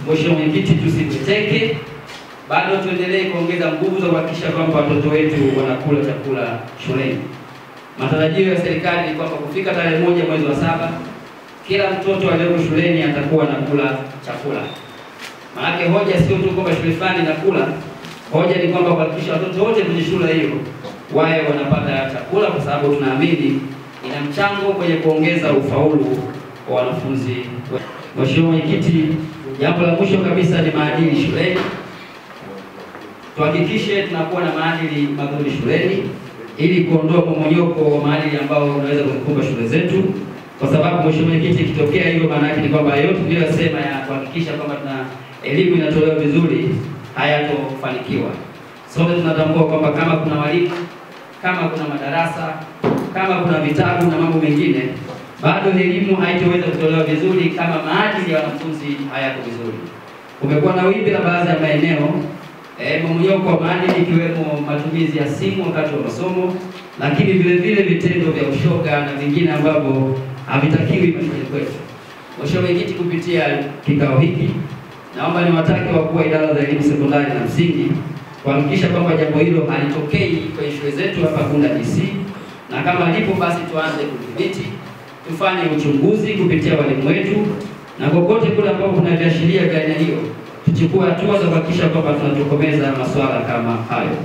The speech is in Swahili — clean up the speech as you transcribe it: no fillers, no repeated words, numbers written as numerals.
Mheshimiwa Mwenyekiti, tusibweteke, bado tuendelee kuongeza nguvu za kuhakikisha kwamba watoto wetu wanakula chakula shuleni. Matarajio ya serikali ni kwamba kufika tarehe 1 mwezi wa 7 kila mtoto aliyeko shuleni atakuwa anakula chakula. Maana hoja sio tu kwamba shule fulani inakula, hoja ni kwamba kuhakikisha watoto wote kwenye shule hiyo wae wanapata chakula, kwa sababu tunaamini ina mchango kwenye kuongeza ufaulu wa wanafunzi. Mheshimiwa Mwenyekiti, jambo la mwisho kabisa ni maadili shuleni. Tuhakikishe tunakuwa na maadili mazuri shuleni ili kuondoa mmomonyoko wa maadili ambao unaweza kuzikumba shule zetu, kwa sababu Mheshimiwa Mwenyekiti, ikitokea hilo maana yake ni kwamba yote niliyosema ya kuhakikisha kwamba tuna elimu inatolewa vizuri hayatofanikiwa. Sote tunatambua kwamba kama kuna walimu, kama kuna madarasa, kama kuna vitabu na mambo mengine, bado elimu haitoweza kutolewa vizuri kama maadili ya wanafunzi hayako vizuri. Kumekuwa na wimbi la baadhi ya maeneo mmomonyoko wa maadili, ikiwemo matumizi ya simu wakati wa masomo, lakini vile vile vitendo vya ushoga na vingine ambavyo havitakiwi mashuleni kwetu. Mheshimiwa Mwenyekiti, kupitia kikao hiki naomba niwatake wakuu wa idara za elimu sekondari na msingi kuhakikisha kwamba jambo hilo halitokei kwenye shule zetu hapa Bunda DC, na kama lipo basi tuanze kudhibiti, tufanye uchunguzi kupitia walimu wetu, na kokote kule ambapo kuna viashiria vya aina hiyo tuchukue hatua za kuhakikisha kwamba tunatokomeza masuala kama hayo.